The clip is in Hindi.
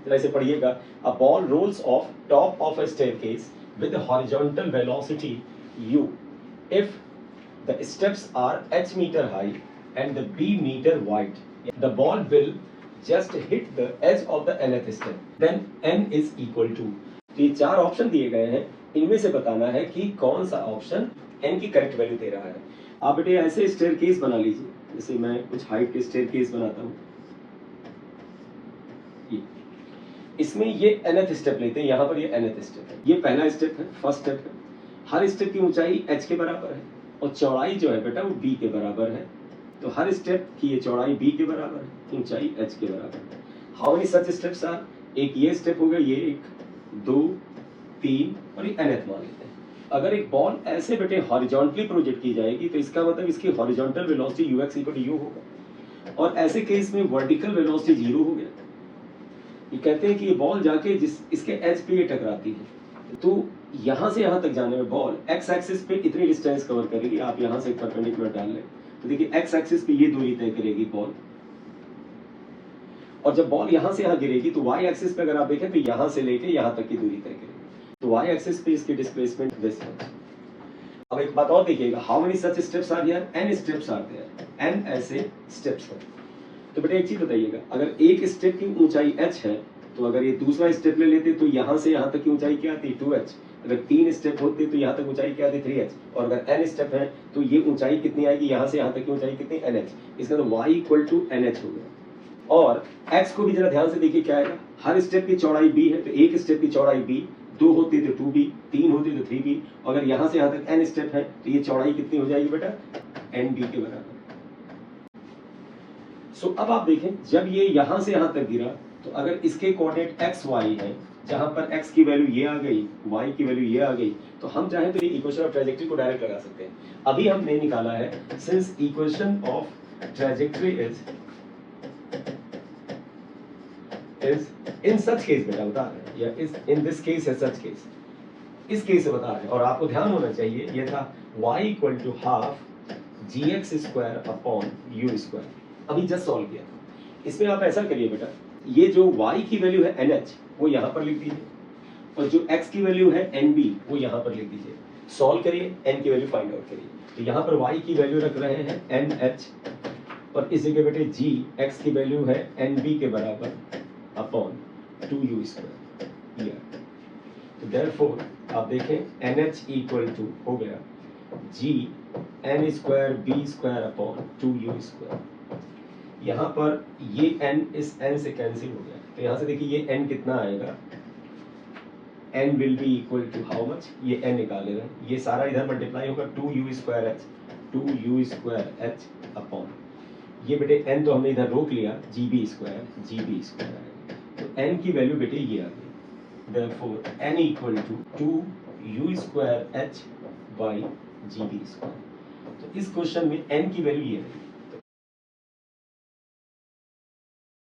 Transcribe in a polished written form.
जरा इसे पढ़िएगा। A ball rolls off top of a staircase with horizontal velocity u if the steps are h meter high and the b meter wide. The ball will just hit the edge of the nth step. Then n is equal to. तो ये चार ऑप्शन दिए गए हैं, इनमें से बताना है कि कौन सा ऑप्शन n की करेक्ट वैल्यू दे रहा है। आप बेटे ऐसे स्टेयरकेस बना लीजिए, जैसे मैं कुछ हाइट के स्टेयरकेस बनाता हूँ। इसमें ये nth स्टेप लेते हैं, यहाँ पर ये nth स्टेप है, ये पहला स्टेप है, फर्स्ट स्टेप है। हर स्टेप की ऊंचाई h के बराबर है और चौड़ाई जो है बेटा वो b के बराबर है। तो हर स्टेप की ये चौड़ाई b के बराबर है, ऊंचाई h के बराबर है। How many such steps are? एक ये स्टेप हो गया, ये 1 2 3 और ये nth मान लेते हैं। अगर एक बॉल ऐसे बेटे हॉरिजॉन्टली प्रोजेक्ट की जाएगी तो इसका मतलब इसकी horizontal velocity ux equal to u होगा, और ऐसे केस में वर्टिकल वेलोसिटी 0 हो गया। ये कहते हैं कि ये बॉल जाके जिस इसके एज पे ये टकराती है, तो यहाँ से यहाँ तक जाने में बॉल एक्स एक्सिस पे इतनी डिस्टेंस कवर करेगी। आप यहाँ से परपेंडिकुलर डाल लें तो देखिए एक्स एक्सिस पे ये दूरी तय करेगी बॉल, और जब बॉल यहाँ से यहाँ गिरेगी तो वाई एक्सिस पे अगर आप देखें तो यहाँ से लेके यहाँ तक की दूरी तय करेगी। तो वाई एक्सिस पे इसकी डिस्प्लेसमेंट दिस मच। अब एक बात और देखिएगा, how many such steps are here? n steps are there, n ऐसे स्टेप्स हैं। तो बेटा एक चीज बताइएगा, अगर एक स्टेप की ऊंचाई h है तो अगर ये दूसरा स्टेप ले लेते तो यहाँ से यहाँ तक की ऊंचाई क्या आती? 2h। अगर 3 स्टेप होते तो यहाँ तक ऊंचाई क्या आती? 3h। और अगर n स्टेप है तो ये ऊंचाई कितनी आएगी? यहाँ से यहाँ तक की ऊंचाई कितनी? nh। इसका तो y इक्वल टू nh हो गया। और x को भी जरा ध्यान से देखिए क्या आएगा। हर स्टेप की चौड़ाई b है तो एक स्टेप की चौड़ाई b, 2 होती तो 2b, 3 होती तो 3b, अगर यहाँ से यहाँ तक n स्टेप है तो ये चौड़ाई कितनी हो जाएगी बेटा? nb के बराबर। सो अब आप देखें, जब ये यहां से यहां तक गिरा तो अगर इसके कोऑर्डिनेट एक्स वाई है, जहां पर एक्स की वैल्यू ये आ गई, वाई की वैल्यू ये आ गई, तो हम चाहें तो ये इक्वेशन ऑफ ट्रैजेक्टरी को डायरेक्ट लगा सकते हैं। अभी हमने निकाला है since equation of trajectory is in such case बेटा बता रहे हैं, या इज इन दिस केस है सच केस, इस केस से बता रहे हैं। और आपको ध्यान होना चाहिए ये था y equal to half gx square upon u square. अभी जस्ट सॉल्व किया था। इसमें आप ऐसा करिए बेटा, ये जो y की वैल्यू है nh वो यहाँ पर लिख दीजिए, और जो x की वैल्यू है nb वो यहाँ पर लिख दीजिए। सॉल्व करिए, n की वैल्यू फाइंड आउट करिए। तो यहाँ पर y की वैल्यू रख रहे हैं nh, और इसी के बेटे g x की वैल्यू है nb के बराबर अपॉन 2u स्क्वायर। तो देयरफॉर आप देखें nh इक्वल टू हो गया g n square b square upon 2u square. यहाँ पर ये n इस n से कैंसिल हो गया, तो यहाँ से देखिए ये n कितना आएगा? n will be equal to how much? ये n निकाले रहे, ये सारा इधर मल्टीप्लाई होगा 2u स्क्वायर h अपॉन ये बेटे n तो हमने इधर रोक लिया, gb स्क्वायर आएगा। तो n की वैल्यू बेटे ये आ गई। Therefore n equal to 2u square h by gb square. तो इस क्वेश्चन में n की वैल्यू ये है।